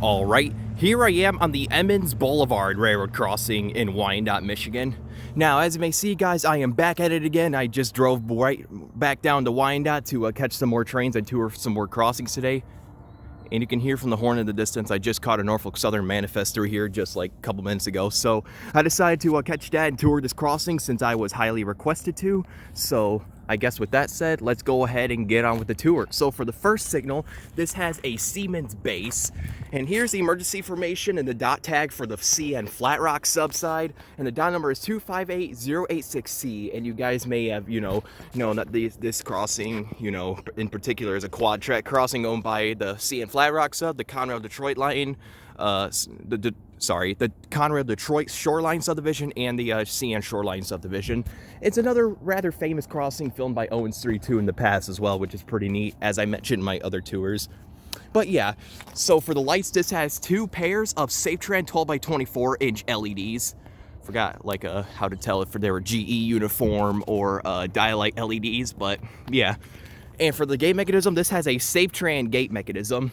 Alright, here I am on the Emmons Boulevard railroad crossing in Wyandotte, Michigan. Now, as you may see, guys, I am back at it again. I just drove right back down to Wyandotte to catch some more trains and tour some more crossings today. And you can hear from the horn in the distance, I just caught a Norfolk Southern manifest through here just like a couple minutes ago. So I decided to catch that and tour this crossing since I was highly requested to. So I guess with that said, let's go ahead and get on with the tour. So for the first signal, this has a Siemens base. And here's the emergency formation and the dot tag for the CN Flat Rock subside. And the dot number is 258086C. And you guys may have, known that this crossing, in particular is a quad track crossing owned by the CN Flat Rock sub, the Conrail Detroit line, the Conrail Detroit Shoreline subdivision, and the CN Shoreline subdivision. It's another rather famous crossing filmed by Owens 32 in the past as well, which is pretty neat, as I mentioned in my other tours. But yeah, so for the lights, this has two pairs of SafeTran 12x24-inch LEDs. Forgot how to tell if they were GE uniform or Dialight LEDs, but yeah. And for the gate mechanism, this has a SafeTran gate mechanism.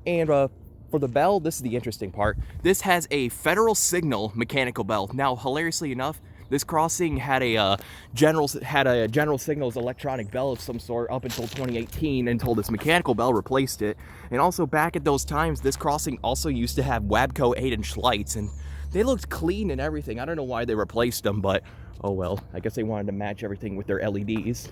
And for the bell, this is the interesting part. This has a Federal Signal mechanical bell. Now, hilariously enough, this crossing had a General Signals electronic bell of some sort up until 2018, until this mechanical bell replaced it. And also back at those times, this crossing also used to have Wabco 8-inch lights, and they looked clean and everything. I don't know why they replaced them, but oh well. I guess they wanted to match everything with their LEDs.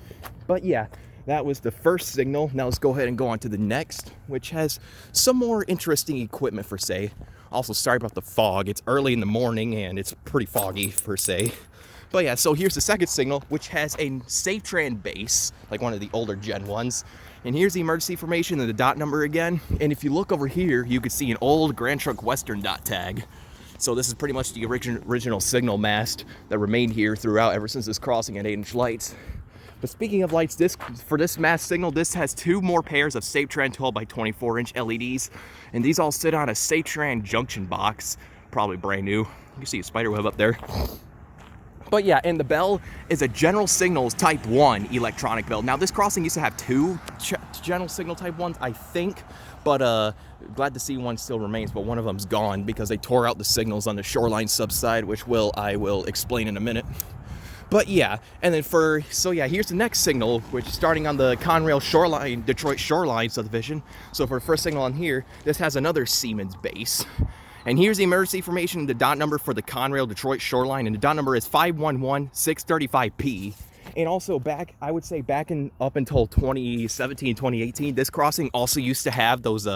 But yeah, that was the first signal. Now let's go ahead and go on to the next, which has some more interesting equipment per se. Also, sorry about the fog. It's early in the morning and it's pretty foggy per se. But yeah, so here's the second signal, which has a SafeTran base, like one of the older gen ones. And here's the emergency formation and the dot number again. And if you look over here, you can see an old Grand Trunk Western dot tag. So this is pretty much the original signal mast that remained here throughout ever since this crossing had 8-inch lights. But speaking of lights, for this mast signal, this has two more pairs of SafeTran 12x24-inch LEDs, and these all sit on a SafeTran junction box, probably brand new. You can see a spider web up there. But yeah, and the bell is a General Signals Type 1 electronic bell. Now, this crossing used to have two General Signal Type 1s, I think, but glad to see one still remains, but one of them's gone because they tore out the signals on the Shoreline subside, which I will explain in a minute. But yeah, and then here's the next signal, which is starting on the Conrail Shoreline, Detroit Shoreline subdivision. So for the first signal on here, this has another Siemens base. And here's the emergency formation, the dot number for the Conrail Detroit Shoreline, and the dot number is 511635P. And also up until 2017, 2018, this crossing also used to have those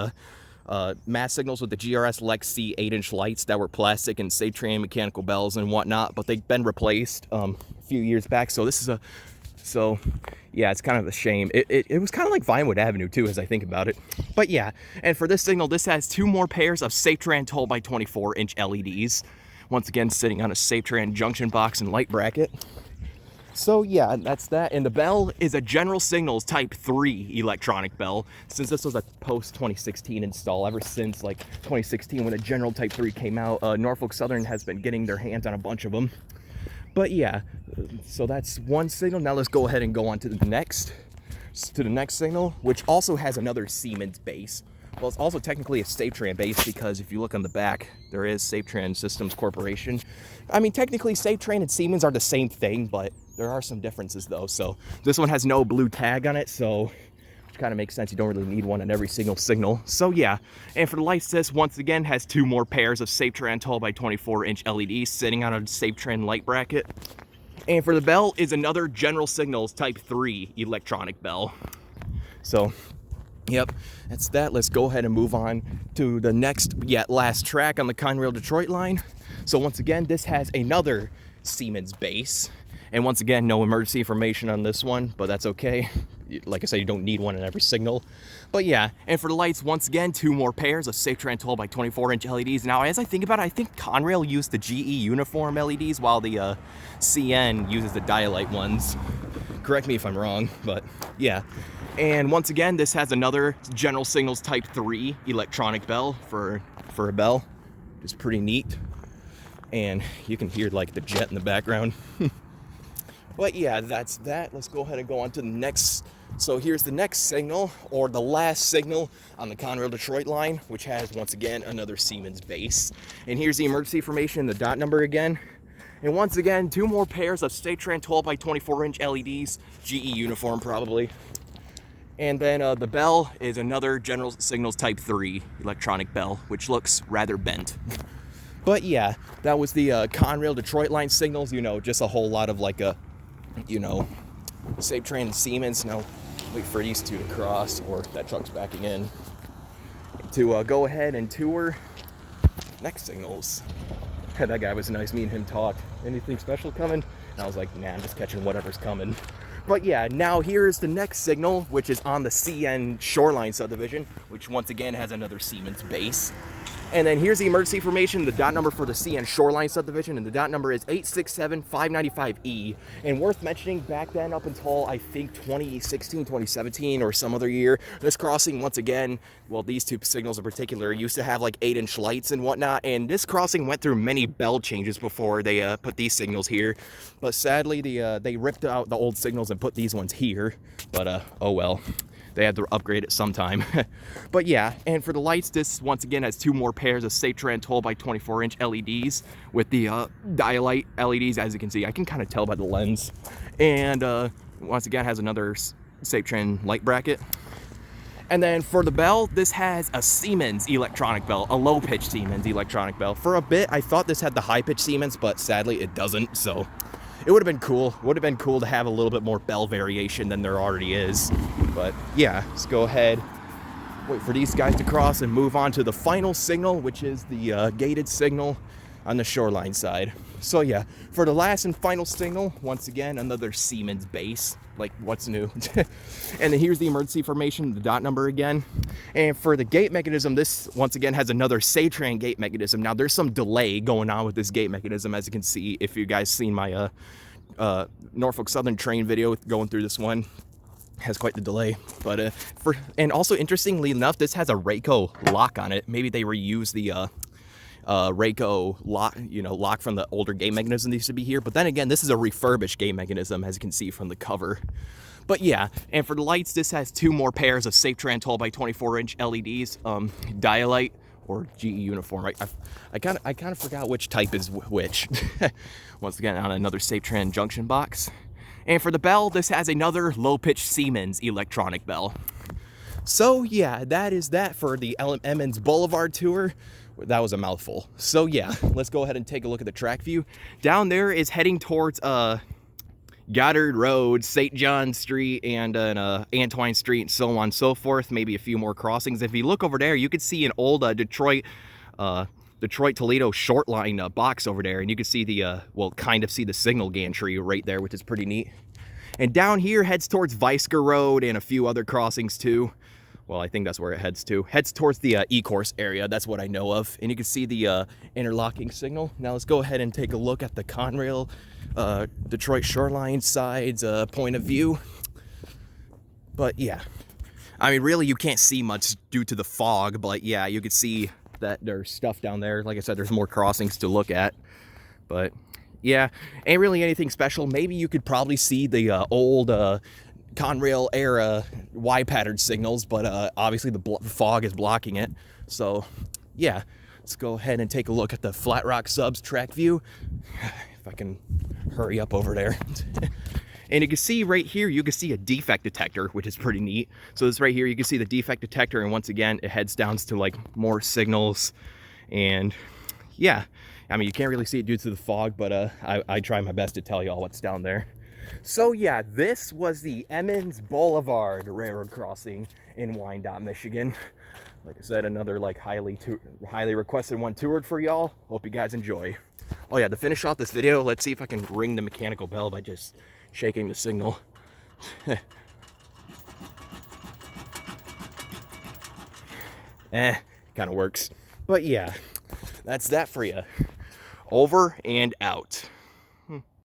mass signals with the GRS Lex C 8-inch lights that were plastic and SafeTran mechanical bells and whatnot, but they've been replaced a few years back. So this is yeah, it's kind of a shame. It was kind of like Vinewood Avenue too, as I think about it. But yeah, and for this signal, this has two more pairs of SafeTran 12x24-inch LEDs. Once again, sitting on a SafeTran junction box and light bracket. So yeah, that's that. And the bell is a General Signals Type 3 electronic bell, since this was a post-2016 install. Ever since 2016 when the General Type 3 came out, Norfolk Southern has been getting their hands on a bunch of them. But yeah, so that's one signal. Now let's go ahead and go on to the next signal, which also has another Siemens base. Well, it's also technically a SafeTran base because if you look on the back, there is SafeTran Systems Corporation. I mean, technically SafeTran and Siemens are the same thing, but there are some differences though. So this one has no blue tag on it, so which kind of makes sense. You don't really need one on every single signal. So yeah, and for the lights, this once again has two more pairs of SafeTran 12x24-inch LEDs sitting on a SafeTran light bracket. And for the bell is another General Signals Type 3 electronic bell. So yep, that's that. Let's go ahead and move on to the next, last track on the Conrail Detroit line. So once again, this has another Siemens base. And once again, no emergency information on this one, but that's okay. Like I said, you don't need one in every signal. But yeah, and for the lights, once again, two more pairs of SafeTran 12x24-inch LEDs. Now, as I think about it, I think Conrail used the GE uniform LEDs while the CN uses the Dialight ones. Correct me if I'm wrong, but yeah. And once again, this has another General Signals Type 3 electronic bell for a bell. It's pretty neat. And you can hear the jet in the background. But yeah, that's that. Let's go ahead and go on to the next. So here's the next signal, or the last signal on the Conrail Detroit line, which has, once again, another Siemens base. And here's the emergency information, the dot number again. And once again, 2 more pairs of Statran 12 by 24 inch LEDs, GE uniform probably. And then the bell is another General Signals Type 3 electronic bell, which looks rather bent. But yeah, that was the Conrail Detroit line signals, you know, just a whole lot of like a, you know, Statran and Siemens. Now, wait for these two to cross, or that truck's backing in, to go ahead and tour next signals. That guy was nice, me and him talked. Anything special coming? And I was like, nah, I'm just catching whatever's coming. But yeah, now here's the next signal, which is on the CN Shoreline subdivision, which once again has another Siemens base. And then here's the emergency information, the dot number for the CN Shoreline subdivision, and the dot number is 867-595E. And worth mentioning, back then up until I think 2016, 2017 or some other year, this crossing once again, well, these two signals in particular used to have like 8-inch lights and whatnot, and this crossing went through many bell changes before they put these signals here. But sadly, they ripped out the old signals and put these ones here, but oh well. They had to upgrade it sometime. But yeah, and for the lights, this once again has 2 more pairs of Statran 12 by 24 inch LEDs with the Dialight LEDs, as you can see. I can kind of tell by the lens. And once again has another Statran light bracket. And then for the bell, this has a Siemens electronic bell, a low-pitch Siemens electronic bell. For a bit, I thought this had the high-pitch Siemens, but sadly it doesn't, so it would have been cool. Would have been cool to have a little bit more bell variation than there already is. But yeah, let's go ahead, wait for these guys to cross and move on to the final signal, which is the gated signal on the Shoreline side. So yeah, for the last and final signal, once again, another Siemens base. Like, what's new? And then here's the emergency information, the dot number again. And for the gate mechanism, this once again has another Statran gate mechanism. Now there's some delay going on with this gate mechanism, as you can see if you guys seen my Norfolk Southern train video going through this one. Has quite the delay, but and also interestingly enough, this has a Rayco lock on it. Maybe they reuse the Rayco lock, lock from the older gate mechanism that used to be here. But then again, this is a refurbished gate mechanism, as you can see from the cover. But yeah, and for the lights, this has 2 more pairs of Statran 12 by 24 inch LEDs, Dialight or GE uniform. I kind of forgot which type is which. Once again, on another Statran junction box. And for the bell, this has another low-pitch Siemens electronic bell. So yeah, that is that for the Emmons Boulevard tour. That was a mouthful. So yeah, let's go ahead and take a look at the track view. Down there is heading towards Goddard Road, St. John Street, and Antwine Street, and so on and so forth. Maybe a few more crossings. If you look over there, you can see an old Detroit-Toledo short line box over there, and you can see the, kind of see the signal gantry right there, which is pretty neat. And down here heads towards Weisker Road and a few other crossings too. Well, I think that's where it heads to. Heads towards the E-course area, that's what I know of. And you can see the interlocking signal. Now let's go ahead and take a look at the Conrail Detroit Shoreline side's point of view. But yeah, I mean, really you can't see much due to the fog, but yeah, you can see that there's stuff down there. Like I said, there's more crossings to look at. But yeah, ain't really anything special. Maybe you could probably see the old Conrail era Y-pattern signals, but obviously the fog is blocking it. So yeah, let's go ahead and take a look at the Flat Rock Subs track view. If I can hurry up over there. And you can see right here, you can see a defect detector, which is pretty neat. So this right here, you can see the defect detector, and once again, it heads down to like more signals. And yeah, I mean, you can't really see it due to the fog, but I try my best to tell y'all what's down there. So yeah, this was the Emmons Boulevard railroad crossing in Wyandotte, Michigan. Like I said, another like highly requested one toured for y'all. Hope you guys enjoy. Oh yeah, to finish off this video, let's see if I can ring the mechanical bell by just shaking the signal. Kind of works. But yeah, that's that for you. Over and out.